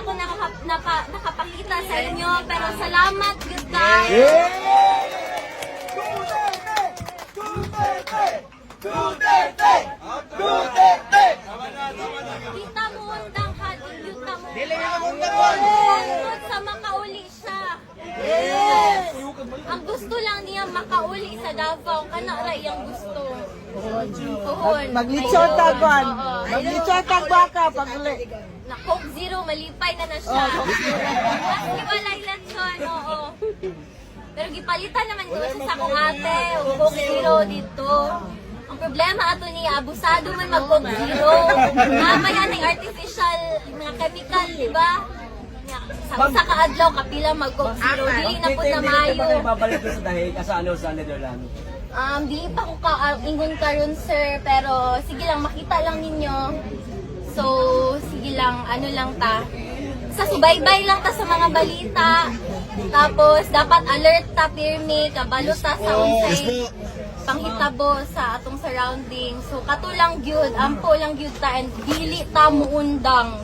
ako nakapakita sa inyo, pero salamat, good guys. Kita mo undang hadin, kita mo. Hangtod sa makauli siya. Ang gusto lang niya makauli sa Davao, kana ra iyang gusto. Puhon. Maglitsota ko. Maglitsota ko ka pag uli. Na Coke Zero, malipay na siya. Mas iwalay lang siya, oo. Pero gipalitan naman ko sa akong ate, o Coke Zero dito. Ang problema ato niya, abusado man mag Coke Zero. Mamaya ng artificial na chemical, di ba? Sa kaadlaw, kapila mag Coke Zero. Dili na po na mayo. Babalik ko sa dahil sa Netherlands. Di pa ko ingon karon sir, pero sige lang, makita lang ninyo. So, sige lang, ano lang ta. Sa subaybay lang ta sa mga balita. Tapos, dapat alert ta, pirmi, kabalo ta sa unsay panghitabo sa atong surrounding. So, kato lang gyud, ampo lang gyud ta, and dili ta muundang.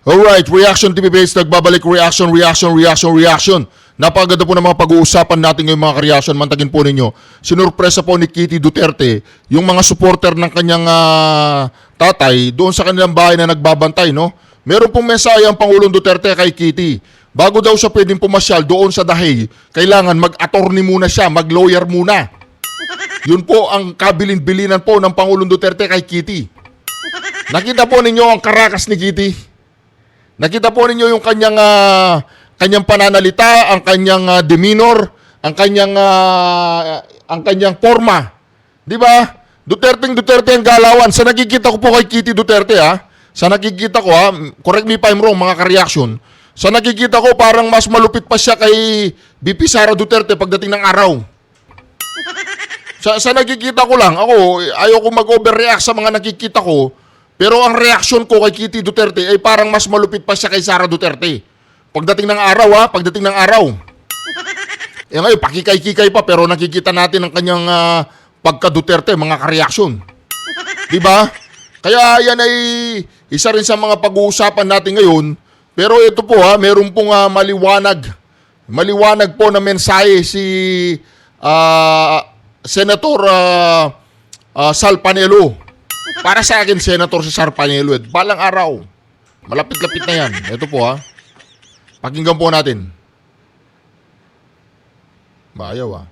Alright, Reaction TV Base, nagbabalik reaction. Napakaganda po ng mga pag-uusapan natin ngayong mga ka-reaction. Mantagin po ninyo, sinurpresa po ni Kitty Duterte yung mga supporter ng kanyang tatay doon sa kanilang bahay na nagbabantay, no? Meron pong mensahe ang Pangulong Duterte kay Kitty. Bago daw siya pwedeng pumasyal doon sa Dahig, kailangan mag-attorney muna siya, mag-lawyer muna. Yun po ang kabilin-bilinan po ng Pangulong Duterte kay Kitty. Nakita po ninyo ang karakas ni Kitty. Nakita po ninyo yung kanyang pananalita, ang kanyang demeanor, ang kanyang forma. 'Di ba? Duterte ang galawan. Sa nakikita ko po kay Kitty Duterte sa nakikita ko correct me if I'm wrong mga ka-reaction. Sa nakikita ko parang mas malupit pa siya kay VP Sara Duterte pagdating ng araw. Sa nakikita ko lang, ako ayoko mag-overreact sa mga nakikita ko. Pero ang reaksyon ko kay Kitty Duterte ay parang mas malupit pa siya kay Sara Duterte. Pagdating ng araw, pagdating ng araw. Ngayon, pakikay-kikay pa pero nakikita natin ang kanyang pagka-Duterte, mga ka-reaksyon. Diba? Kaya yan ay isa rin sa mga pag-uusapan natin ngayon. Pero ito po meron pong maliwanag po na mensahe si Senator Sal Panelo. Para sa akin, Senator si Sal Panelo, balang araw. Malapit-lapit na yan. Ito po pakinggan po natin. Bayaw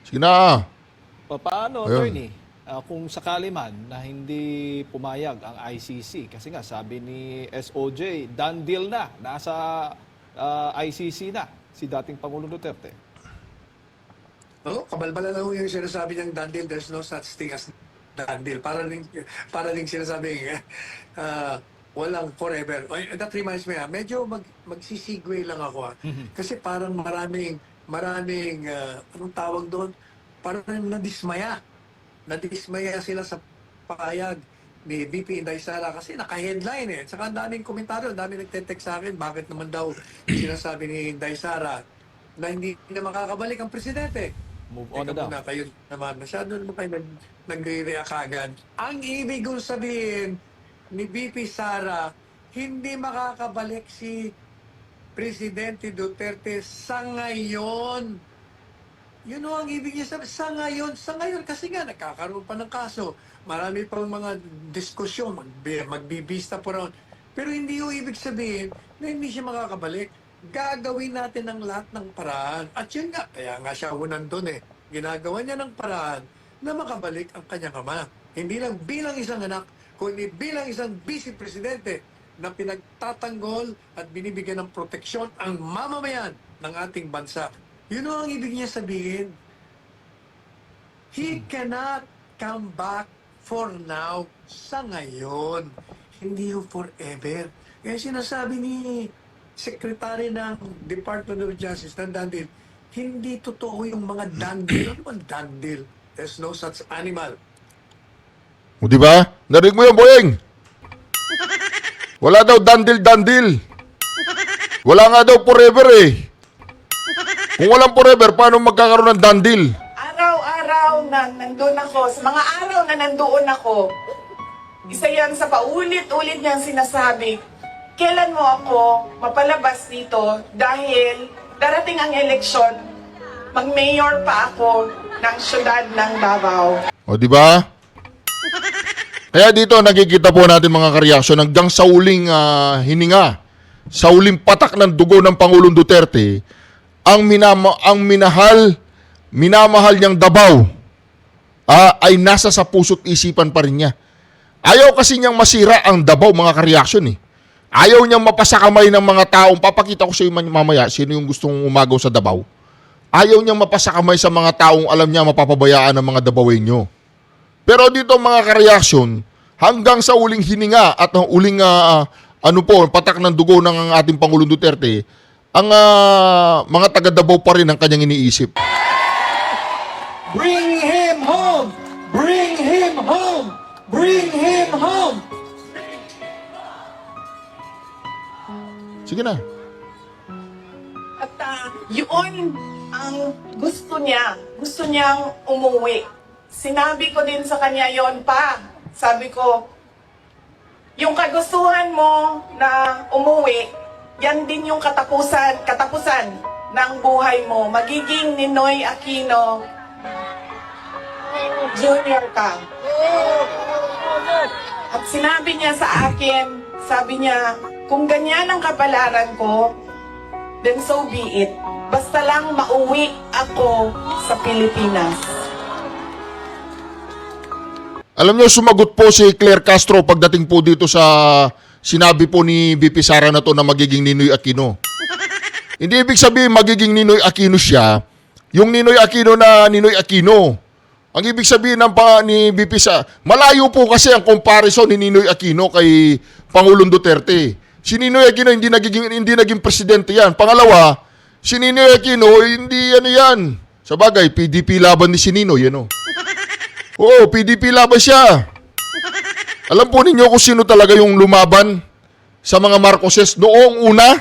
Sige na Paano, Ayun. attorney, kung sakali man na hindi pumayag ang ICC? Kasi nga, sabi ni SOJ, done deal na. Nasa ICC na si dating Pangulong Duterte. Kabalbala lang yung sinasabi niyang done deal, there's no such thing as done deal. Para rin sinasabi walang forever. That reminds me, medyo magsisigway lang ako. Kasi parang maraming anong tawag doon? Parang nadismaya. Nadismaya sila sa pahayag ni VP Inday Sara kasi naka-headline Saka ang daming komentaryo, ang daming nagte-text sa akin, bakit naman daw sinasabi ni Inday Sara na hindi na makakabalik ang presidente. Move on na daw. Kayo naman, masyado naman kayo nagre-react agad. Ang ibig kong sabihin ni VP Sara, hindi makakabalik si Presidente Duterte sa ngayon. Yun ang ibig niya sabihin, sa ngayon kasi nga nagkakaroon pa ng kaso. Marami pang mga diskusyon, magbibista po raw. Pero hindi yung ibig sabihin na hindi siya makakabalik. Gagawin natin ang lahat ng paraan. At yun nga, kaya nga siya unan doon Ginagawa niya ng paraan na makabalik ang kanyang ama. Hindi lang bilang isang anak, kundi bilang isang vice presidente na pinagtatanggol at binibigyan ng proteksyon ang mamamayan ng ating bansa. Yun ang ibig niya sabihin. He cannot come back for now sa ngayon. Hindi yung forever. Kaya sinasabi ni Secretary ng Department of Justice ng Dandil, hindi totoo yung mga dandil. Ano man dandil? There's no such animal. O diba? Narinig mo yun, Boyeng? Wala daw dandil. Wala nga daw forever Kung walang forever, paano magkakaroon ng dandil? Araw-araw na nandun ako, sa mga araw na nandoon ako, Isa yan sa paulit-ulit niyang sinasabi, kailan mo ako mapalabas dito dahil darating ang eleksyon, mag-mayor pa ako ng syudad ng Davao. O, di ba? Kaya dito nakikita po natin mga kareaksyon hanggang sa uling hininga, sa uling patak ng dugo ng Pangulong Duterte, ang minamahal niyang Davao ay nasa sa puso't isipan pa rin niya. Ayaw kasi niyang masira ang Davao mga kareaksyon eh. Ayaw niyang mapasakamay ng mga taong, papakita ko sa iyo mamaya sino yung gustong umagaw sa Davao. Ayaw niyang mapasakamay sa mga taong alam niya mapapabayaan ng mga Davaoenyo. Pero dito mga kareaksyon, hanggang sa uling hininga at ang uling patak ng dugo ng ating Pangulong Duterte, ang mga taga Davao pa rin ang kanyang iniisip. Bring him home! Bring him home! Bring him home! Sige na. At yun ang gusto niya. Gusto niyang umuwi. Sinabi ko din sa kanya yon pa. Sabi ko, yung kagustuhan mo na umuwi, yan din yung katapusan ng buhay mo. Magiging Ninoy Aquino Junior ka. At sinabi niya sa akin, sabi niya, kung ganyan ang kapalaran ko, then so be it. Basta lang mauwi ako sa Pilipinas. Alam niyo, sumagot po si Claire Castro pagdating po dito sa sinabi po ni BP Sara na to na magiging Ninoy Aquino. Hindi ibig sabihin magiging Ninoy Aquino siya, yung Ninoy Aquino na Ninoy Aquino. Ang ibig sabihin ni BP Sara, malayo po kasi ang comparison ni Ninoy Aquino kay Pangulong Duterte. Si Ninoy Aquino hindi naging presidente yan. Pangalawa, si Ninoy Aquino hindi yan. Sa bagay, PDP laban ni si Ninoy, yan o. Oo, PDP laban siya. Alam po ninyo kung sino talaga yung lumaban sa mga Marcoses noong una?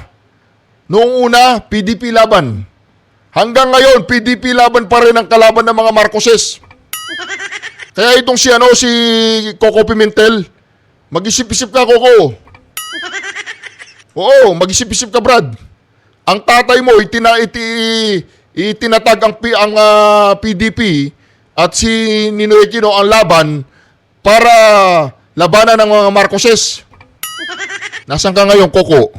Noong una, PDP laban. Hanggang ngayon, PDP laban pa rin ang kalaban ng mga Marcoses. Kaya itong si Coco Pimentel, mag-isip-isip ka, Coco. Oo, mag-isip-isip ka, Brad. Ang tatay mo, itinatag ang PDP at si Ninoy Aquino ang laban para labanan ng mga Marcoses. Nasaan ka ngayon, Coco?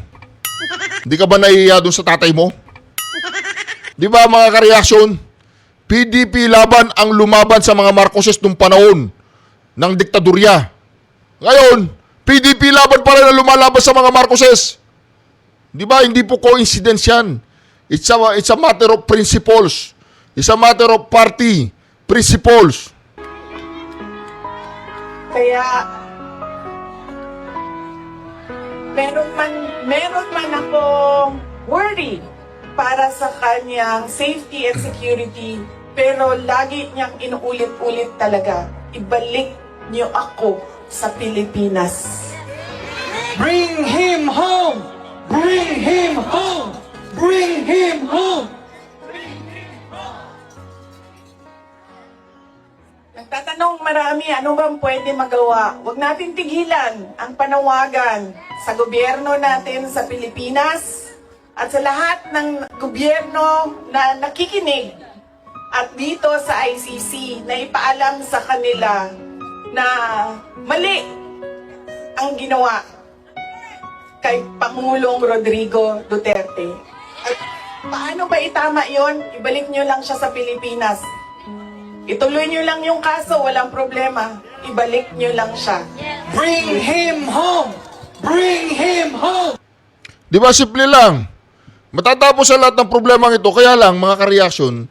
Hindi ka ba naiiya doon sa tatay mo? Di ba mga kareaksyon? PDP laban ang lumaban sa mga Marcoses nung panahon ng diktadurya. Ngayon, PDP laban pa rin ang lumalaban sa mga Marcoses. Di ba? Hindi po coincidence yan. It's a matter of principles. It's a matter of party principles. Kaya, meron man akong worry para sa kanyang safety and security, pero lagi niyang inuulit-ulit talaga, ibalik niyo ako sa Pilipinas. Bring him home! Bring him home! Bring him home! Nagtatanong marami, ano bang pwede magawa? Huwag natin tigilan ang panawagan sa gobyerno natin sa Pilipinas at sa lahat ng gobyerno na nakikinig at dito sa ICC na ipaalam sa kanila na mali ang ginawa kay Pangulong Rodrigo Duterte. At paano ba itama yon? Ibalik nyo lang siya sa Pilipinas. Ituloy nyo lang yung kaso, walang problema. Ibalik nyo lang siya. Bring him home! Bring him home! Di ba, simple lang. Matatapos sa lahat ng problemang ito, kaya lang, mga kareaksyon,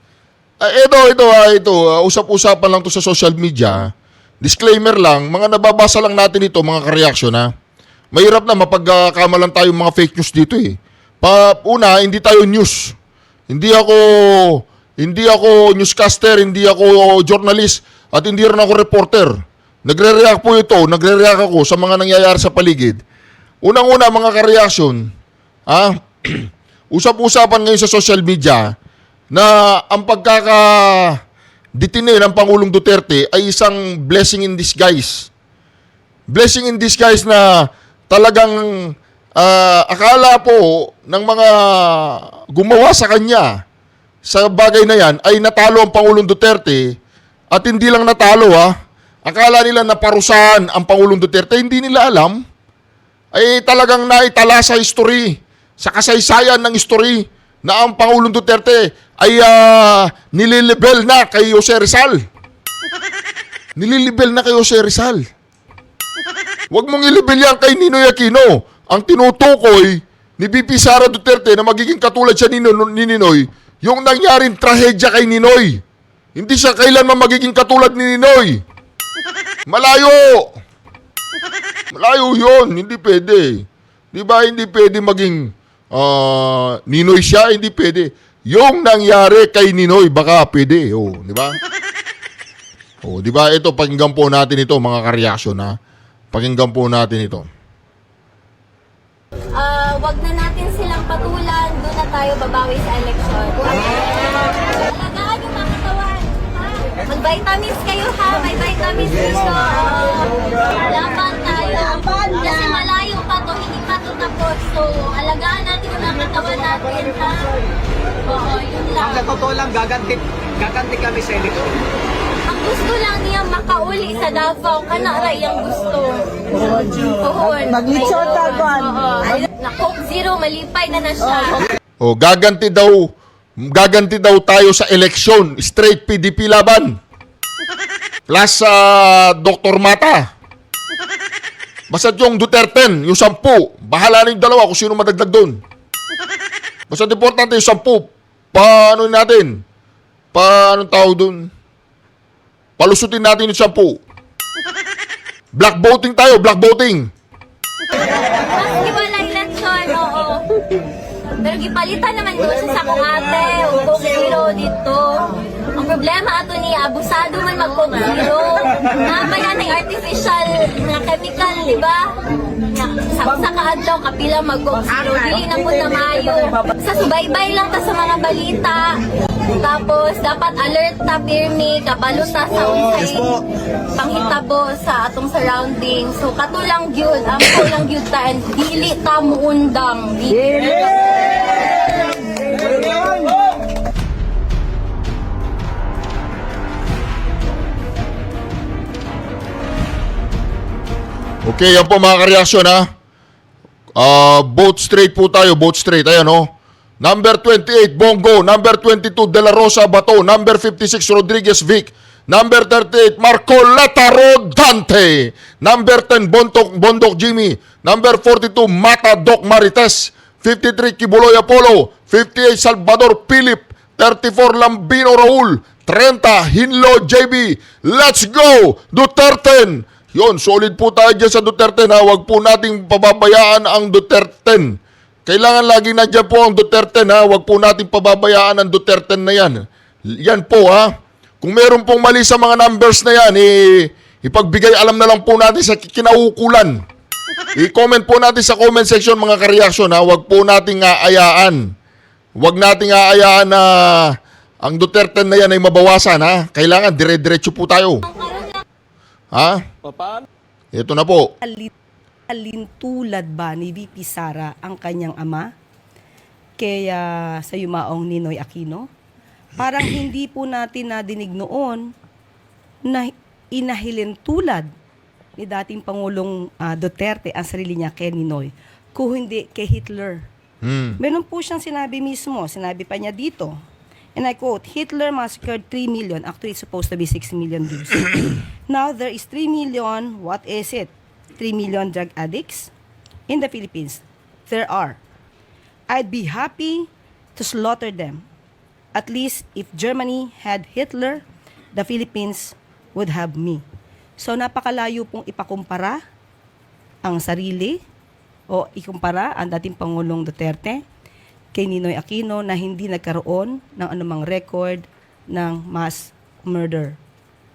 usap-usapan lang to sa social media. Disclaimer lang, mga nababasa lang natin ito, mga kareaksyon, ha. Mahirap na mapagkamalan tayong mga fake news dito, eh. Una, hindi tayo news. Hindi ako newscaster, hindi ako journalist, at hindi rin ako reporter. Nagre-react ako sa mga nangyayari sa paligid. Unang-una, mga kareaksyon, usap-usapan ngayon sa social media na ang pagkakadetine ng Pangulong Duterte ay isang blessing in disguise. blessing in disguise na talagang akala po ng mga gumawa sa kanya sa bagay na yan ay natalo ang Pangulong Duterte at hindi lang natalo akala nila naparusahan ang Pangulong Duterte, hindi nila alam ay talagang naitala sa history, sa kasaysayan ng history na ang Pangulong Duterte ay nililibel na kay Jose Rizal. Nililibel na kay Jose Rizal. Huwag mong ilibel yan kay Ninoy Aquino. Ang tinutukoy ni VP Sara Duterte na magiging katulad siya ni Ninoy, yung nangyaring trahedya kay Ninoy. Hindi siya kailanman magiging katulad ni Ninoy. Malayo! Malayo yun. Hindi pwede. Di ba hindi pwede maging Ninoy siya? Hindi pwede. Yung nangyari kay Ninoy, baka pwede. Di ba? Di ba? Ito, pakinggan po natin ito, mga kareaksyon, Pakinggan po natin ito. Wag na natin silang patulan, doon na tayo babawi sa eleksyon. Alagaan yung mga katawan, ha? Mag-vitamins kayo, ha? May vitamins dito. Laban tayo. Kasi malayo pa to, hindi pa to tapos. So, alagaan natin yung mga katawan natin, ha? Oo, yun lang. Ang totoo lang, gaganti kami sa eleksyon. Ang gusto lang niya makauli sa Davao, kanaray ang gusto. Maglitsyon tagon. Na Coke Zero, malipay na siya. Gaganti daw tayo sa eleksyon. Straight PDP laban. Plus Dr. Mata. Basta yung Duterte, yung 10. Bahala na yung 2 kung sino madagdag doon. Basta importante yung 10. Paano natin? Paano tao doon? Palusutin natin yung 10. Black voting tayo, black voting. Mas wala eleksyon, oo. Pero gipalitan naman doon siya sa kong ate, o Coke Zero dito. Ang problema ato ni abusado man mag Coke Zero. Namaya ng artificial na chemical, di ba? Sa kaadlaw, kapila mag Coke Zero. Dili na po na mayo. Sa subaybay lang ta sa mga balita. Tapos, dapat alert ta, pirmi, kabalo ta sa unsay panghitabo sa atong surrounding. So, katulang gyud, ang kulang gyud ta, and dili ta muundang. Okay, yan po mga kareaksyon vote straight po tayo, vote straight. Ayan Number 28, Bongo. Number 22, De La Rosa Bato. Number 56, Rodriguez Vic. Number 38, Marco Lataro Dante. Number 10, Bondok Jimmy. Number 42, Mata Doc Marites. 53, Kibuloy Apollo. 58, Salvador Philip. 34, Lambino Raul. 30, Hinlo JB. Let's go, Duterte! Yun, solid po tayo dyan sa Duterte Huwag po nating pababayaan ang Duterte. Kailangan lagi nandiyan po ang Duterte Huwag po nating pababayaan ang Duterte na yan. Yan po Kung meron pong mali sa mga numbers na yan, ipagbigay alam na lang po natin sa kinaukulan. I-comment po natin sa comment section mga kareaksyon Huwag po nating aayaan. Huwag nating aayaan na ang Duterte na yan ay mabawasan Kailangan dire-diretso po tayo. Paano? Ito na po. Alintulad ba ni VP Sara ang kanyang ama kaya sa yumaong Ninoy Aquino? Parang hindi po natin nadinig noon na inahilin tulad ni dating Pangulong Duterte ang sarili niya kay Ninoy, kung hindi kay Hitler. Meron po siyang sinabi mismo, sinabi pa niya dito, and I quote, Hitler massacred 3 million, actually it's supposed to be 6 million Jews. Now there is 3 million, what is it? 3 million drug addicts in the Philippines. There are. I'd be happy to slaughter them. At least if Germany had Hitler, the Philippines would have me. So napakalayo pong ipakumpara ang sarili o ikumpara ang dating Pangulong Duterte kay Ninoy Aquino na hindi nagkaroon ng anumang record ng mass murder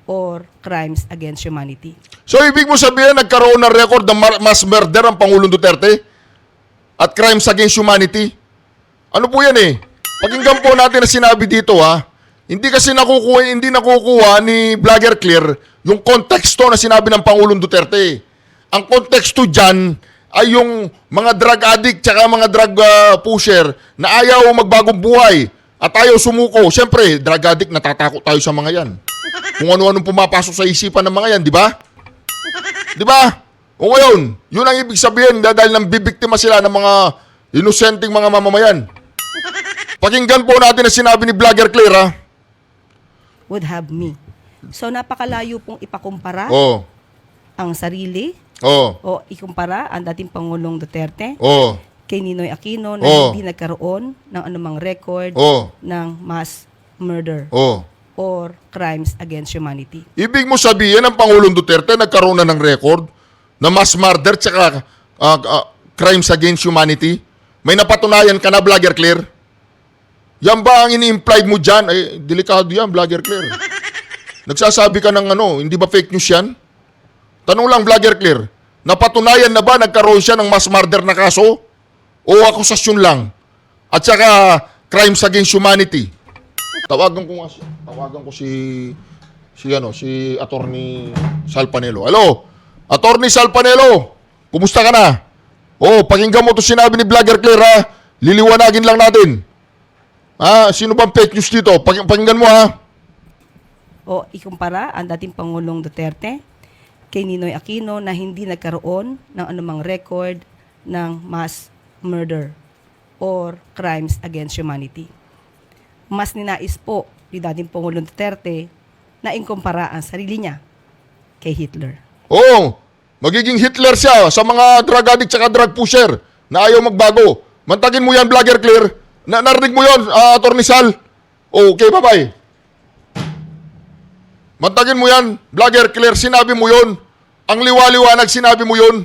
or crimes against humanity. So, ibig mo sabihin, nagkaroon ng record ng mass murder ang Pangulong Duterte? At crimes against humanity? Ano po yan Pakinggan po natin na sinabi dito Hindi kasi nakukuha ni Vlogger Clear yung konteksto na sinabi ng Pangulong Duterte. Ang konteksto dyan ay yung mga drug addict tsaka mga drug pusher na ayaw magbagong buhay at ayaw sumuko. Siyempre, drug addict, natatakot tayo sa mga yan. Kung ano-anong pumapasok sa isipan ng mga yan, di ba? Di ba? O ngayon, yun ang ibig sabihin dahil nang bibiktima sila ng mga inosenteng mga mamamayan. Pakinggan po natin na sinabi ni Vlogger Claire, ha? Would have me. So napakalayo pong ipakumpara Oo. ang sarili Oo. o ikumpara ang dating Pangulong Duterte Oo. kay Ninoy Aquino na Oh. hindi nagkaroon ng anumang record Oo. ng mass murder Oo. or crimes against humanity. Ibig mo sabihin ang Pangulong Duterte nagkaroon na ng record na mass murder tsaka crimes against humanity? May napatunayan ka na, Vlogger Claire? Yan ba ang ini-implied mo dyan? Eh, delikado yan, Vlogger Claire. Nagsasabi ka ng ano, hindi ba fake news yan? Tanong lang, Vlogger Claire, napatunayan na ba nagkaroon siya ng mass murder na kaso? O akusasyon lang? At saka crimes against humanity? Tawagan ko si Attorney Sal Panelo. Hello, Attorney Sal Panelo, kumusta ka na? Oh, pakinggan mo 'to sinabi ni Vlogger Claire, ha? Liliwanagin lang natin. Sino bang fake news dito? Pakinggan mo, ha? O ikumpara ang dating Pangulong Duterte kay Ninoy Aquino na hindi nagkaroon ng anumang record ng mass murder or crimes against humanity. Mas ninais po ni dating Pangulong Duterte na inkumpara ang sarili niya kay Hitler. Oo, magiging Hitler siya sa mga drug addict at drug pusher na ayaw magbago. Mantagin mo yan, Vlogger Claire. Narinig mo yun, Attorney Sal? Okay, bye-bye. Mantagin mo yan, Vlogger Claire, sinabi mo yun. Ang liwa-liwanag, sinabi mo yun.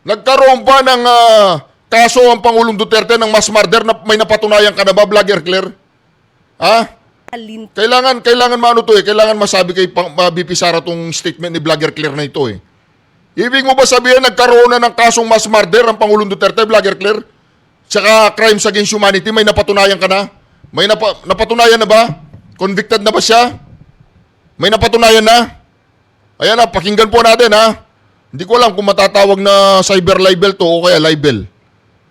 Nagkaroon ba ng kaso ang Pangulong Duterte ng mass murder na may napatunayan ka na ba, Vlogger Claire? Ha? Kailangan maano to eh. Kailangan masabi kay BP Sara tong statement ni Vlogger Claire na ito eh. Ibig mo ba sabihin nagkaroon na ng kasong mass murder ang Pangulong Duterte, Vlogger Claire? Tsaka crimes against humanity, may napatunayan ka na? May napatunayan na ba? Convicted na ba siya? May napatunayan na? Ayan na, pakinggan po natin, ha? Hindi ko alam kung matatawag na cyber libel to o kaya libel.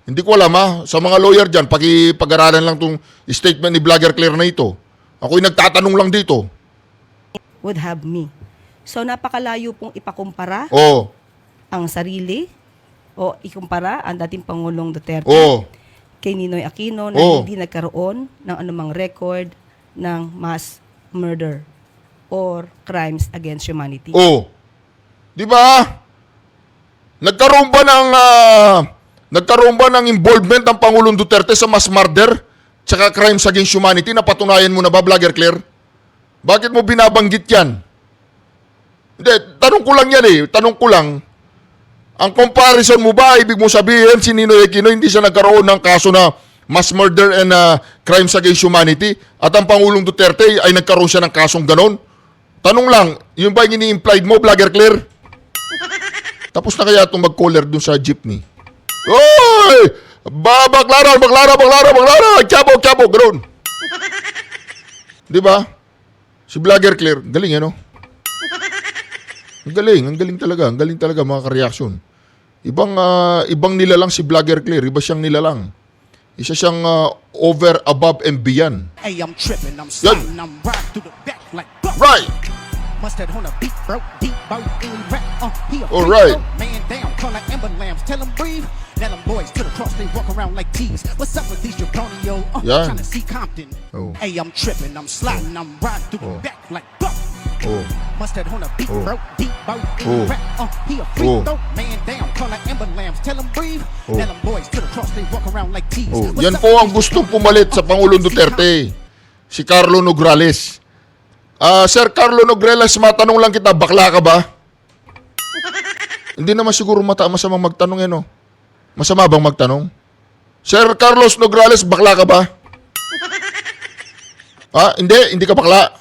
Hindi ko alam, ha? Sa mga lawyer dyan, pakipag-aralan lang tong statement ni Vlogger Claire na ito. Ako'y nagtatanong lang dito. Would have me. So napakalayo pong ipakumpara Oo. ang sarili o ikumpara ang dating Pangulong Duterte Oo. kay Ninoy Aquino na Oh. hindi nagkaroon ng anumang record ng mass murder or crimes against humanity. Oo. Di ba? Nagkaroon ba ng involvement ng Pangulong Duterte sa mass murder tsaka crimes against humanity? Napatunayan mo na ba, Vlogger Claire? Bakit mo binabanggit yan? Hindi, tanong ko lang yan eh. Tanong ko lang. Ang comparison mo ba, ibig mo sabihin si Ninoy Aquino hindi siya nagkaroon ng kaso na mass murder and crimes against humanity at ang Pangulong Duterte ay nagkaroon siya ng kasong ganon? Tanong lang, yun ba yung ini-implied mo, Vlogger Claire? Tapos na kaya itong mag-caller dun sa jeepney? Oy! Baklara! Chabo! Ganon. Di ba? Si Vlogger Claire, galing no? Ang galing talaga mga ka-reaction. Ibang nilalang si Vlogger Claire, iba siyang nilalang. Isa siyang over, above, and beyond. Hey, I'm tripping, I'm sliding, I'm riding through the back like Right! mustard on a beat, bro, deep boat in rap. He a All right. man down, call like Amber Lambs, tell him breathe. Let them boys to the cross, they walk around like T's. What's up with these Jabroni, Yeah. trying to see Compton. Oh. Hey, I'm tripping, I'm sliding, I'm riding through the back like Oh. mustard on a beat, Oh. bro, deep boat in Oh. rap. He a free Oh. throw, man down, call like Amber Lambs, tell him breathe. Oh. Let them boys to the cross, they walk around like T's. Oh, What's yan up po with ang these gustong Jabroni, pumalit sa Pangulong see Duterte. Si Carlo Nograles. Sir Carlo Nograles, matanong lang kita, bakla ka ba? Hindi naman siguro masamang magtanong no? Masama bang magtanong? Sir Carlos Nograles, bakla ka ba? Hindi ka bakla.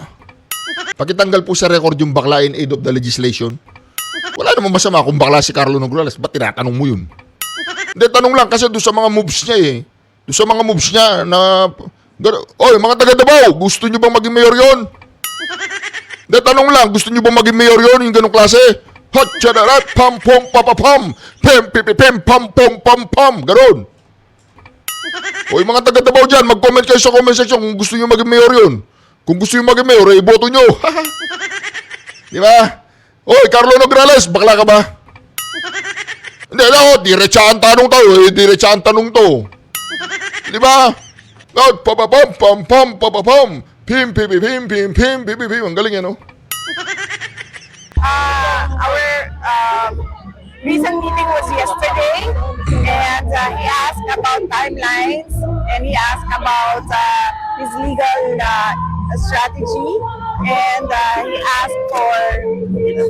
Pakitanggal po sa record yung bakla in aid of the legislation. Wala namang masama kung bakla si Carlo Nograles. Ba't tinatanong mo yun? Hindi, tanong lang kasi doon sa mga moves niya eh. Doon sa mga moves niya na... Oy, mga taga Davao, gusto nyo bang maging mayor yon? Hindi, tanong lang, gusto nyo bang maging mayor yon? Yung ganong klase? hot chadarat, pam pom papapam, pem pipipem pam pom pam pam, ganun. O yung mga taga Davao dyan, mag-comment kayo sa comment section kung gusto nyo maging mayor yun. Kung gusto nyo maging mayor, iboto nyo. Di ba? Oy, Carlo Nograles, bakla ka ba? Hindi, diretsaan tanong to. Diretsaan tanong to. Di ba? Papapam, pam, pam, papapam. Pim, pim, pim, pim, pim, pim, pim, pim, pim. Ang galing yan, no? Our recent meeting was yesterday, and he asked about timelines, and he asked about his legal strategy, and he asked for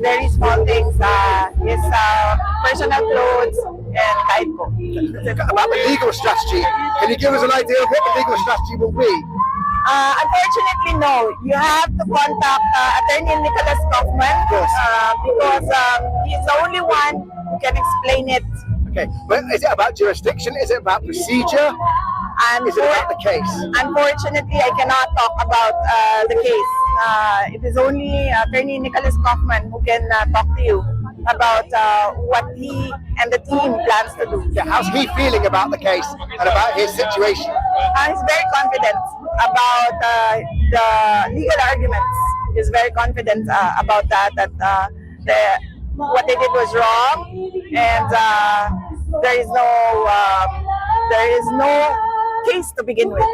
very small things, his personal clothes and kahit ko. About the legal strategy, can you give us an idea of what the legal strategy will be? Unfortunately, no. You have to contact Attorney Nicholas Kaufman because he's the only one who can explain it. Okay, but is it about jurisdiction? Is it about procedure? And Is it about the case? Unfortunately, I cannot talk about the case. It is only Attorney Nicholas Kaufman who can talk to you about what he and the team plans to do. Yeah, how's he feeling about the case and about his situation? He's very confident about the legal arguments. He's very confident about that what they did was wrong, and there is no case to begin with.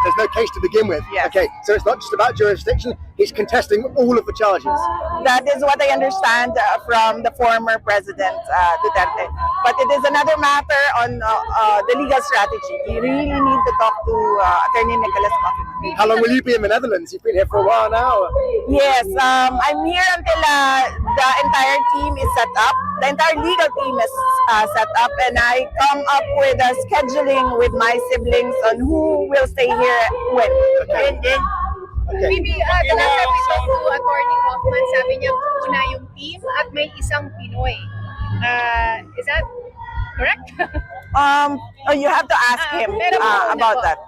There's no case to begin with. Yes. Okay, so it's not just about jurisdiction, he's contesting all of the charges. That is what I understand from the former President Duterte. But it is another matter on the legal strategy. You really need to talk to Attorney Nicholas Kaufman. How long will you be in the Netherlands? You've been here for a while now. Yes, I'm here until the entire team is set up. The entire legal team is set up, and I come up with a scheduling with my siblings on who will stay here when. Okay. Maybe, the last time we talked to Attorney Kaufman, sabi niya muna yung team at may isang Pinoy. Is that correct? You have to ask him pero mauna about po. that.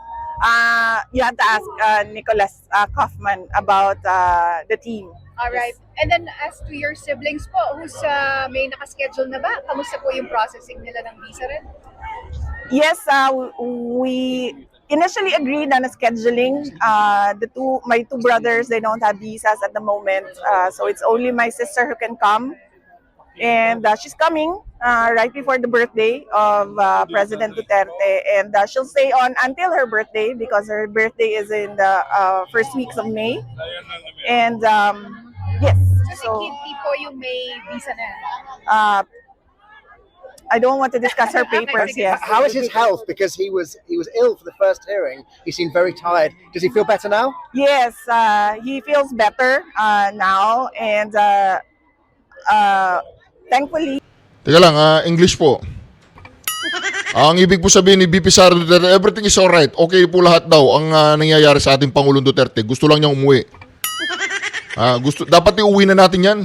You have to ask Nicholas Kaufman about the team. Alright. And then as to your siblings po, who's may nakaschedule na ba? Kamusta po yung processing nila ng visa rin? Yes, we initially agreed on a scheduling. My two brothers, they don't have visas at the moment, so it's only my sister who can come, and she's coming right before the birthday of President Duterte, and she'll stay on until her birthday because her birthday is in the first weeks of May, and yes. So si Kitty po yung may visa na. I don't want to discuss her papers. Yes. How is his health? Because he was ill for the first hearing. He seemed very tired. Does he feel better now? Yes, he feels better now, and thankfully. Teka lang, English po. Ang ibig po sabihin ni VP Sara Duterte, everything is alright. Okay po lahat daw ang nangyayari sa ating Pangulong Duterte. Gusto lang niyang umuwi. Dapat iuwi na natin yan.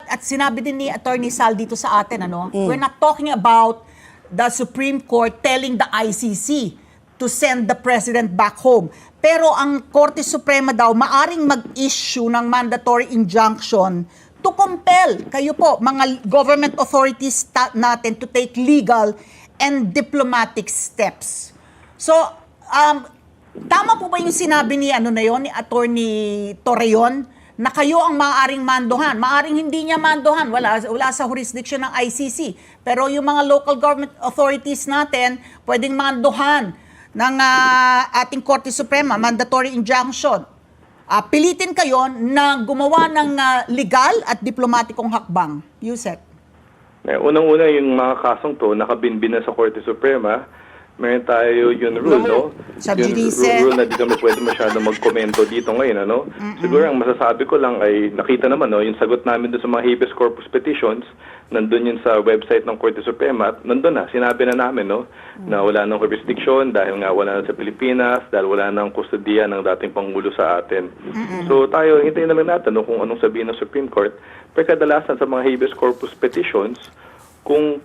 At sinabi din ni Attorney Sal dito sa atin, we're not talking about the Supreme Court telling the ICC to send the President back home. Pero ang Korte Suprema daw, maaring mag-issue ng mandatory injunction to compel kayo po, mga government authorities natin to take legal and diplomatic steps. So, tama po ba yung sinabi ni ni Attorney Torreon na kayo ang maaaring mandohan? Maaring hindi niya mandohan, wala sa jurisdiction ng ICC. Pero yung mga local government authorities natin, pwedeng mandohan ng ating Korte Suprema, mandatory injunction. Pilitin kayo na gumawa ng legal at diplomatikong hakbang. Yusek. Unang-una yung mga kasong to, nakabinbin na sa Korte Suprema. Meron tayo yung rule, no? Sub Yung judice. rule na di kami pwede masyado magkomento dito ngayon, ano? Siguro ang masasabi ko lang ay nakita naman, no? Yung sagot namin doon sa mga habeas corpus petitions, nandun yun sa website ng Korte Suprema at nandun na, sinabi na namin, no? Na wala nang jurisdiction dahil nga wala na sa Pilipinas, dahil wala nang kustodiya ng dating Pangulo sa atin. So tayo, hintayin na lang natin, no? Kung anong sabihin ng Supreme Court. Pero kadalasan sa mga habeas corpus petitions, kung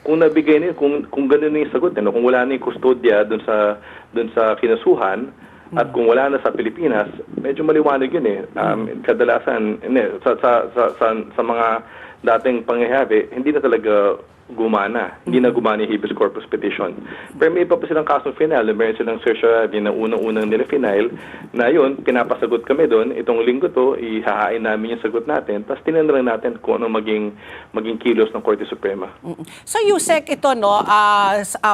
nabigay nila, kung gano'n yung sagot, kung wala na yung kustodya doon sa kinasuhan, At kung wala na sa Pilipinas, medyo maliwanag yun eh. Kadalasan, sa mga dating pangyayari, hindi na talaga gumana. Hindi na gumana yung habeas corpus petition. Pero may iba pa silang kasong final. Meron silang certiorari na unang-unang nila final na yun, pinapasagot kami doon. Itong linggo to, ihahain namin yung sagot natin. Tapos tinan lang natin kung ano maging kilos ng Korte Suprema. So Yusek, ito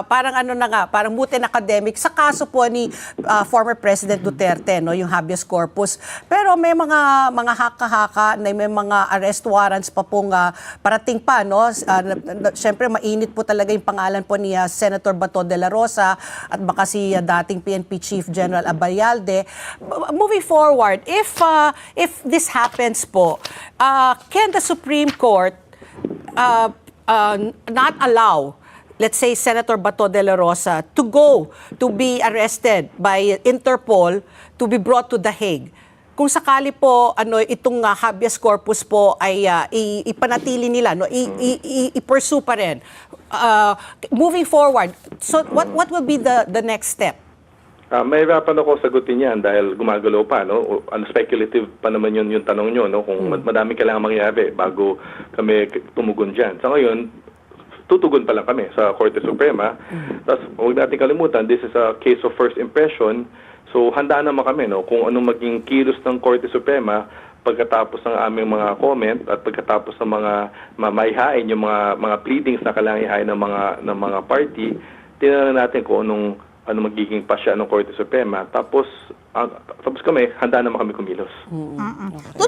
parang ano na nga, parang butin academic sa kaso po ni former President Duterte, yung habeas corpus. Pero may mga haka-haka, may mga arrest warrants pa pong parating pa, Siyempre, mainit po talaga yung pangalan po ni Senator Bato de la Rosa at baka si dating PNP Chief General Abayalde. Moving forward, if this happens po, can the Supreme Court not allow, let's say, Senator Bato de la Rosa to be arrested by Interpol, to be brought to The Hague? Kung sakali po itong habeas corpus po ay ipanatili nila, i-pursue pa rin. Moving forward, so what will be the next step? Mahirapan ako sagutin yan dahil gumagalaw pa, speculative pa naman yun yung tanong nyo, kung madami kailangan mangyari bago kami tumugon dyan. Sa ngayon, tutugon pa lang kami sa Korte Suprema. Tapos huwag natin kalimutan, this is a case of first impression. So handa naman kami kung anong maging kilos ng Korte Suprema pagkatapos ng aming mga comment at pagkatapos ng mga maihain yung mga pleadings na kailangan ihain ng mga party. Tingnan natin kung anong magiging pasya ng Korte Suprema. Tapos kami, handa naman kami kumilos.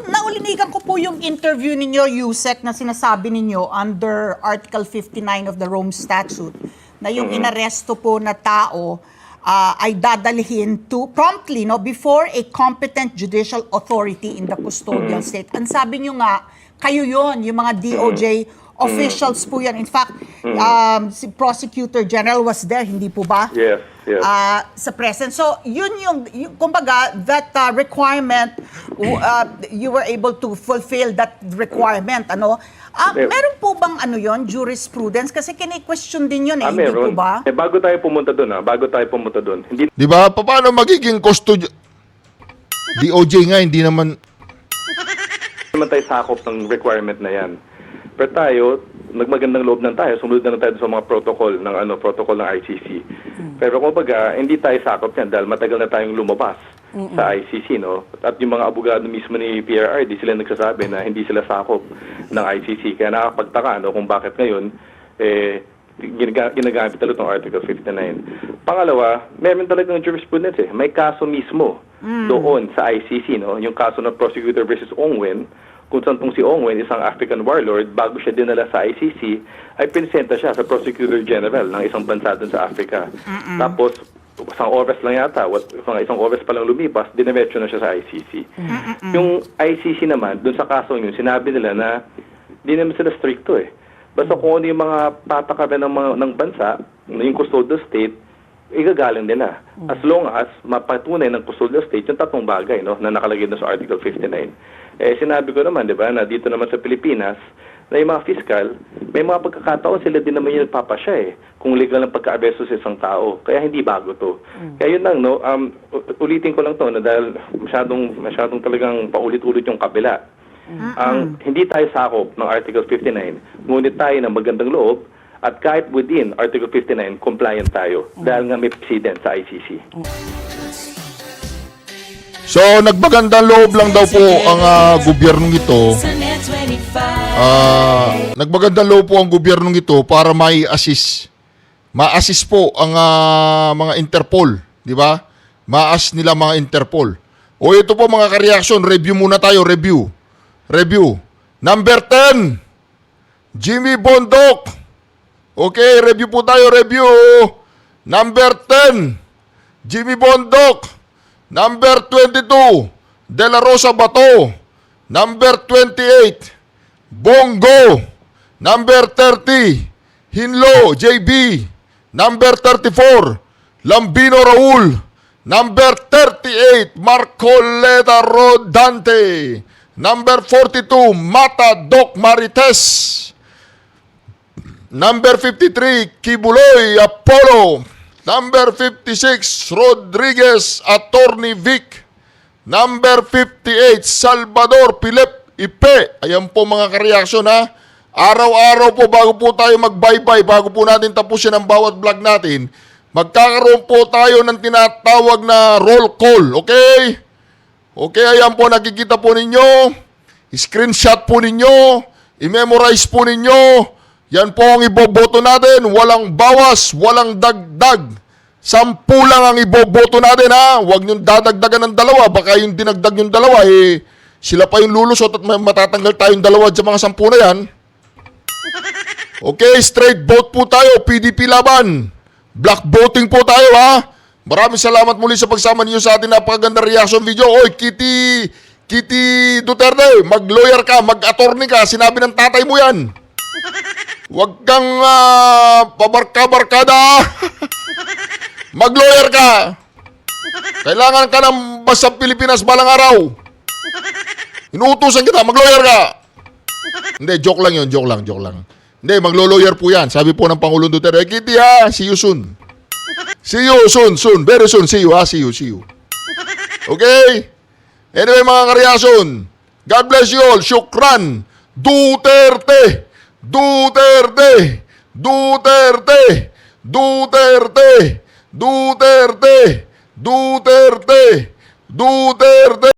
Naulinigan ko po yung interview ninyo, Yusek, na sinasabi ninyo under Article 59 of the Rome Statute na yung inaresto po na tao ay dadalhin promptly before a competent judicial authority in the custodial state. Ang sabi nyo nga, kayo yon, yung mga DOJ officials po yan. In fact, si Prosecutor General was there, hindi po ba? Yes. Sa present. So, yun yung kumbaga, that requirement, you were able to fulfill that requirement, meron po bang jurisprudence? Kasi kini-question din yun hindi po ba? Bago tayo pumunta doon, hindi Di ba? Paano magiging DOJ nga, hindi naman tayo sakop ng requirement na yan. Pero tayo, nagmagandang loob lang tayo, sumunod na lang tayo sa mga protocol ng ICC. Pero kumbaga, hindi tayo sakop yan dahil matagal na tayong lumabas sa ICC, At yung mga abogado mismo ni PRRD, sila nagsasabi na hindi sila sakop ng ICC. Kaya nakakapagtaka, kung bakit ngayon, ginagamit talaga itong Article 59. Pangalawa, meron talagang jurisprudence May kaso mismo doon sa ICC, Yung kaso ng Prosecutor versus Ongwen, kung saan si Ongwen, isang African warlord, bago siya dinala sa ICC, ay pinsenta siya sa Prosecutor General ng isang bansa doon sa Africa. Tapos, isang oras lang yata, isang oras pa lang lumipas, diniretso na siya sa ICC. Yung ICC naman, doon sa kaso yun, sinabi nila na di naman sila stricto Basta kung ano yung mga patakaran ng bansa, yung custodial state, igagaling nila. As long as mapatunay ng custodial state yung tatlong bagay na nakalagay na sa Article 59. Sinabi ko naman, di ba, na dito naman sa Pilipinas, na yung mga fiscal, may mga pagkakataon sila din naman yung nagpapasya kung legal ng pagka-aresto sa isang tao. Kaya hindi bago to. Kaya yun lang, ulitin ko lang to na dahil masyadong talagang paulit-ulit yung kabila. Hindi tayo sakop ng Article 59, ngunit tayo ng magandang loob at kahit within Article 59, compliant tayo dahil nga may precedent sa ICC. So, nagbagandang loob lang daw po ang gobyernong ito. Nagbagandang loob po ang gobyernong ito para ma-assist po ang mga Interpol, di ba? Ma-assist nila mga Interpol. O ito po mga ka-reaction, review muna tayo, review. Number 10, Jimmy Bondok. Okay, review po tayo, review. Number 10, Jimmy Bondok. Number 22, De La Rosa Bato. Number 28, Bongo. Number 30, Hinlo JB. Number 34, Lambino Raul. Number 38, Marcoleta Rodante. Number 42, Mata Doc Marites. Number 53, Kibuloy Apollo. Number 56, Rodriguez Attorney Vic. Number 58, Salvador Philip Ipe. Ayan po mga ka-reaction ha. Araw-araw po bago po tayo mag-bye-bye, bago po natin tapusin ang bawat vlog natin, magkakaroon po tayo ng tinatawag na roll call. Okay? Okay, ayan po nakikita po ninyo. Screenshot po ninyo. I-memorize po ninyo. Yan po ang iboboto natin. Walang bawas, walang dagdag. 10 lang ang iboboto natin ha. Huwag nyo dadagdagan ng 2. Baka yung dinagdag yung 2, sila pa yung lulusot at matatanggal tayong 2 sa mga 10 na yan. Okay, straight vote po tayo. PDP laban. Black voting po tayo ha. Maraming salamat muli sa pagsama niyo sa ating napakaganda reaction video. Oy, Kitty Duterte, mag-lawyer ka, mag-attorney ka. Sinabi ng tatay mo yan. Huwag kang pabarka-barkada. Mag-lawyer ka. Kailangan ka ng basta Pilipinas balang araw. Inuutusan kita, mag-lawyer ka. Hindi, joke lang yun, joke lang. Hindi, maglo-lawyer po yan. Sabi po ng Pangulong Duterte, Kitty ha, see you soon. See you soon, very soon. See you ha, see you. Okay? Anyway mga kareaksyon, God bless you all. Shukran. Duterte. Duterte. Duterte. Duterte. Duterte. Duterte. Duterte.